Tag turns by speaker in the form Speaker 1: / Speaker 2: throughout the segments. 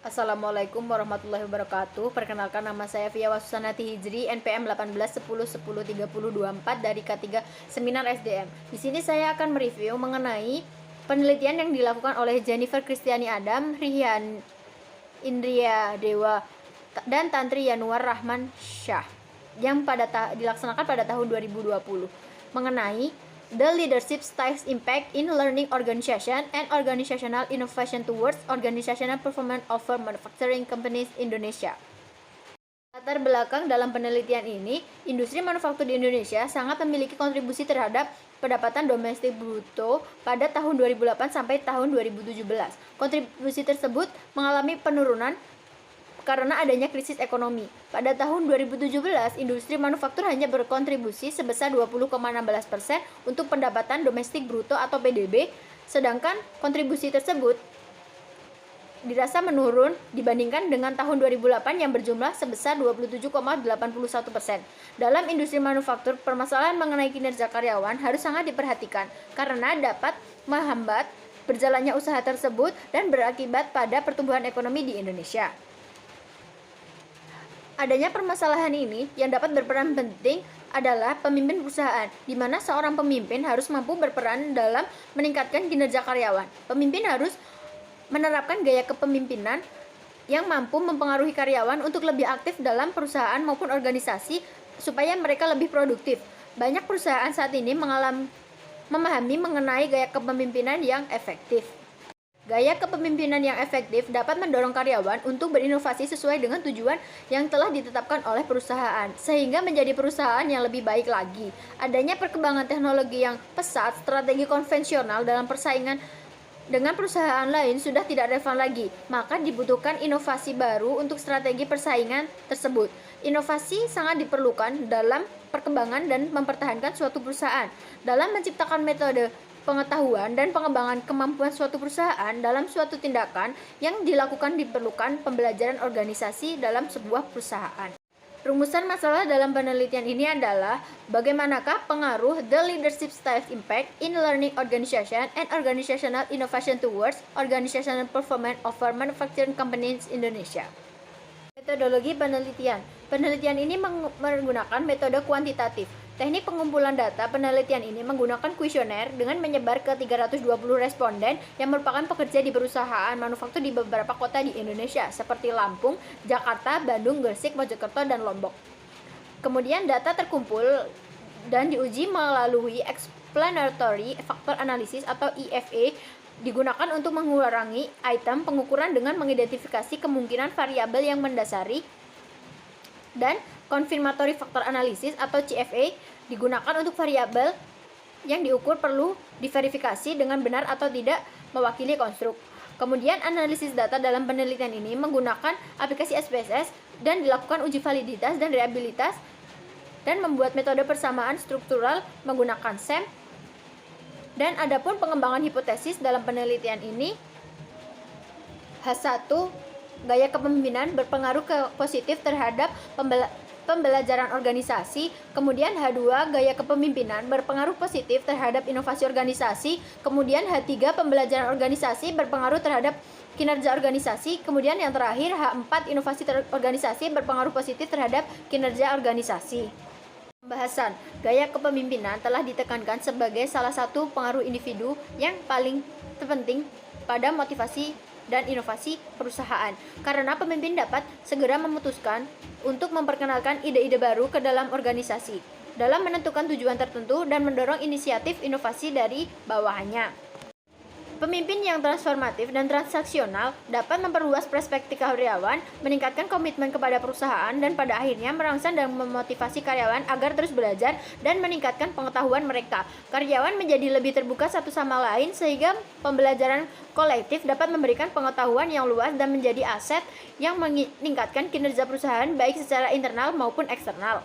Speaker 1: Assalamualaikum warahmatullahi wabarakatuh. Perkenalkan, nama saya Fia Wasusanati Hijri, NPM 1810103024 dari K3 Seminar SDM. Di sini saya akan mereview mengenai penelitian yang dilakukan oleh Jennifer Kristiani Adam, Rihan Indria Dewa, dan Tantri Yanuar Rahman Shah yang dilaksanakan pada tahun 2020 mengenai The Leadership Styles Impact in Learning Organization and Organizational Innovation Towards Organizational Performance over Manufacturing Companies Indonesia. Latar belakang dalam penelitian ini, industri manufaktur di Indonesia sangat memiliki kontribusi terhadap pendapatan domestik bruto pada tahun 2008 sampai tahun 2017. Kontribusi tersebut mengalami penurunan karena adanya krisis ekonomi. Pada tahun 2017, industri manufaktur hanya berkontribusi sebesar 20,16% untuk pendapatan domestik bruto atau PDB, sedangkan kontribusi tersebut dirasa menurun dibandingkan dengan tahun 2008 yang berjumlah sebesar 27,81%. Dalam industri manufaktur, permasalahan mengenai kinerja karyawan harus sangat diperhatikan karena dapat menghambat berjalannya usaha tersebut dan berakibat pada pertumbuhan ekonomi di Indonesia. Adanya permasalahan ini yang dapat berperan penting adalah pemimpin perusahaan, di mana seorang pemimpin harus mampu berperan dalam meningkatkan kinerja karyawan. Pemimpin harus menerapkan gaya kepemimpinan yang mampu mempengaruhi karyawan untuk lebih aktif dalam perusahaan maupun organisasi supaya mereka lebih produktif. Banyak perusahaan saat ini memahami mengenai gaya kepemimpinan yang efektif. Gaya kepemimpinan yang efektif dapat mendorong karyawan untuk berinovasi sesuai dengan tujuan yang telah ditetapkan oleh perusahaan, sehingga menjadi perusahaan yang lebih baik lagi. Adanya perkembangan teknologi yang pesat, strategi konvensional dalam persaingan dengan perusahaan lain sudah tidak relevan lagi, maka dibutuhkan inovasi baru untuk strategi persaingan tersebut. Inovasi sangat diperlukan dalam perkembangan dan mempertahankan suatu perusahaan. Dalam menciptakan metode pengetahuan dan pengembangan kemampuan suatu perusahaan dalam suatu tindakan yang dilakukan diperlukan pembelajaran organisasi dalam sebuah perusahaan. Rumusan masalah dalam penelitian ini adalah bagaimanakah pengaruh The Leadership Styles Impact in Learning Organization and Organizational Innovation Towards Organizational Performance over Manufacturing Companies Indonesia. Metodologi penelitian. Penelitian ini menggunakan metode kuantitatif. Teknik pengumpulan data penelitian ini menggunakan kuesioner dengan menyebar ke 320 responden yang merupakan pekerja di perusahaan manufaktur di beberapa kota di Indonesia seperti Lampung, Jakarta, Bandung, Gresik, Mojokerto, dan Lombok. Kemudian data terkumpul dan diuji melalui Explanatory Factor Analysis atau EFA digunakan untuk mengurangi item pengukuran dengan mengidentifikasi kemungkinan variabel yang mendasari, dan Confirmatory Factor Analysis atau CFA digunakan untuk variabel yang diukur perlu diverifikasi dengan benar atau tidak mewakili konstruk. Kemudian analisis data dalam penelitian ini menggunakan aplikasi SPSS dan dilakukan uji validitas dan reliabilitas, dan membuat metode persamaan struktural menggunakan SEM. Dan adapun pengembangan hipotesis dalam penelitian ini, H1, gaya kepemimpinan berpengaruh positif terhadap pembelajaran organisasi. Kemudian H2, gaya kepemimpinan berpengaruh positif terhadap inovasi organisasi. Kemudian H3, pembelajaran organisasi berpengaruh terhadap kinerja organisasi. Kemudian yang terakhir H4, inovasi organisasi berpengaruh positif terhadap kinerja organisasi. Pembahasan. Gaya kepemimpinan telah ditekankan sebagai salah satu pengaruh individu yang paling terpenting pada motivasi dan inovasi perusahaan, karena pemimpin dapat segera memutuskan untuk memperkenalkan ide-ide baru ke dalam organisasi, dalam menentukan tujuan tertentu dan mendorong inisiatif inovasi dari bawahannya. Pemimpin yang transformatif dan transaksional dapat memperluas perspektif karyawan, meningkatkan komitmen kepada perusahaan, dan pada akhirnya merangsang dan memotivasi karyawan agar terus belajar dan meningkatkan pengetahuan mereka. Karyawan menjadi lebih terbuka satu sama lain sehingga pembelajaran kolektif dapat memberikan pengetahuan yang luas dan menjadi aset yang meningkatkan kinerja perusahaan baik secara internal maupun eksternal.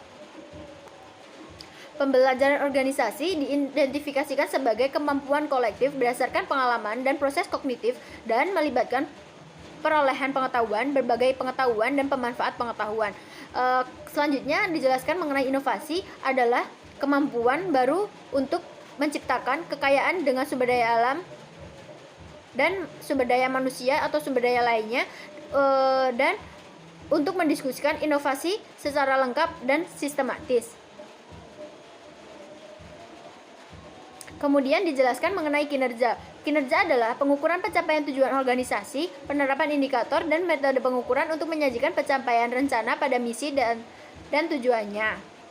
Speaker 1: Pembelajaran organisasi diidentifikasikan sebagai kemampuan kolektif berdasarkan pengalaman dan proses kognitif dan melibatkan perolehan pengetahuan, berbagai pengetahuan, dan pemanfaat pengetahuan. Selanjutnya dijelaskan mengenai inovasi adalah kemampuan baru untuk menciptakan kekayaan dengan sumber daya alam dan sumber daya manusia atau sumber daya lainnya dan untuk mendiskusikan inovasi secara lengkap dan sistematis. Kemudian dijelaskan mengenai kinerja. Kinerja adalah pengukuran pencapaian tujuan organisasi, penerapan indikator dan metode pengukuran untuk menyajikan pencapaian rencana pada misi dan tujuannya.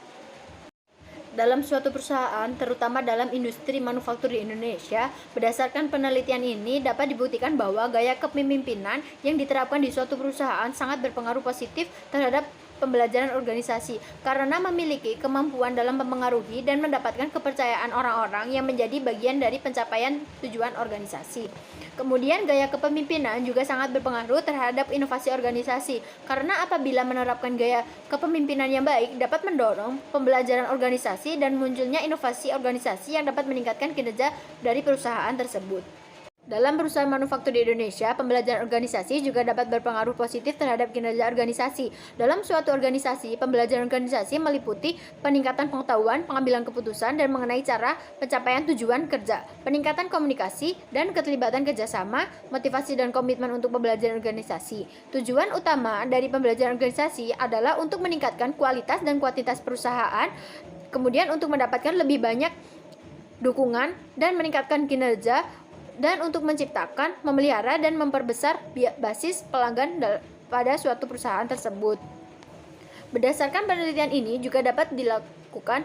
Speaker 1: Dalam suatu perusahaan, terutama dalam industri manufaktur di Indonesia, berdasarkan penelitian ini dapat dibuktikan bahwa gaya kepemimpinan yang diterapkan di suatu perusahaan sangat berpengaruh positif terhadap pembelajaran organisasi karena memiliki kemampuan dalam mempengaruhi dan mendapatkan kepercayaan orang-orang yang menjadi bagian dari pencapaian tujuan organisasi. Kemudian gaya kepemimpinan juga sangat berpengaruh terhadap inovasi organisasi karena apabila menerapkan gaya kepemimpinan yang baik dapat mendorong pembelajaran organisasi dan munculnya inovasi organisasi yang dapat meningkatkan kinerja dari perusahaan tersebut. Dalam perusahaan manufaktur di Indonesia, pembelajaran organisasi juga dapat berpengaruh positif terhadap kinerja organisasi. Dalam suatu organisasi, pembelajaran organisasi meliputi peningkatan pengetahuan, pengambilan keputusan, dan mengenai cara pencapaian tujuan kerja, peningkatan komunikasi, dan keterlibatan kerjasama, motivasi dan komitmen untuk pembelajaran organisasi. Tujuan utama dari pembelajaran organisasi adalah untuk meningkatkan kualitas dan kuantitas perusahaan, kemudian untuk mendapatkan lebih banyak dukungan dan meningkatkan kinerja, dan untuk menciptakan, memelihara, dan memperbesar basis pelanggan pada suatu perusahaan tersebut. Berdasarkan penelitian ini juga dapat dilakukan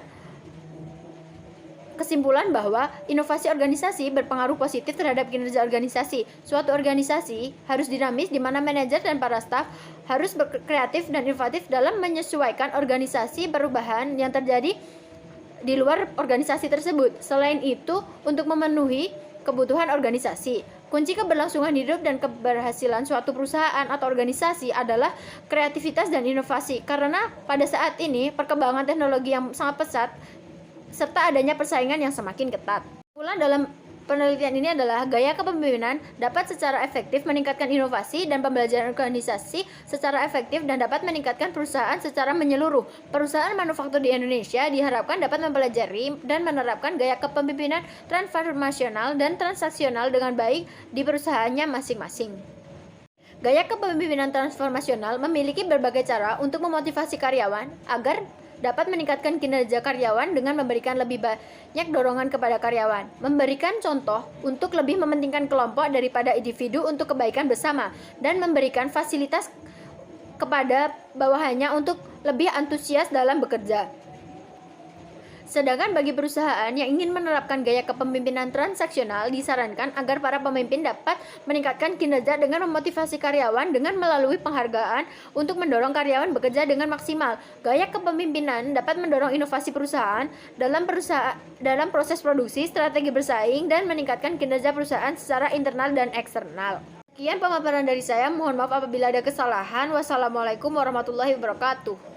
Speaker 1: kesimpulan bahwa inovasi organisasi berpengaruh positif terhadap kinerja organisasi. Suatu organisasi harus dinamis di mana manajer dan para staf harus berkreatif dan inovatif dalam menyesuaikan organisasi perubahan yang terjadi di luar organisasi tersebut. Selain itu, untuk memenuhi kebutuhan organisasi, kunci keberlangsungan hidup dan keberhasilan suatu perusahaan atau organisasi adalah kreativitas dan inovasi. Karena pada saat ini perkembangan teknologi yang sangat pesat serta adanya persaingan yang semakin ketat. Kesimpulan dalam penelitian ini adalah gaya kepemimpinan dapat secara efektif meningkatkan inovasi dan pembelajaran organisasi secara efektif dan dapat meningkatkan perusahaan secara menyeluruh. Perusahaan manufaktur di Indonesia diharapkan dapat mempelajari dan menerapkan gaya kepemimpinan transformasional dan transaksional dengan baik di perusahaannya masing-masing. Gaya kepemimpinan transformasional memiliki berbagai cara untuk memotivasi karyawan agar dapat meningkatkan kinerja karyawan dengan memberikan lebih banyak dorongan kepada karyawan, memberikan contoh untuk lebih mementingkan kelompok daripada individu untuk kebaikan bersama, dan memberikan fasilitas kepada bawahannya untuk lebih antusias dalam bekerja. Sedangkan bagi perusahaan yang ingin menerapkan gaya kepemimpinan transaksional, disarankan agar para pemimpin dapat meningkatkan kinerja dengan memotivasi karyawan dengan melalui penghargaan untuk mendorong karyawan bekerja dengan maksimal. Gaya kepemimpinan dapat mendorong inovasi perusahaan dalam proses produksi, strategi bersaing, dan meningkatkan kinerja perusahaan secara internal dan eksternal. Sekian pemaparan dari saya, mohon maaf apabila ada kesalahan. Wassalamualaikum warahmatullahi wabarakatuh.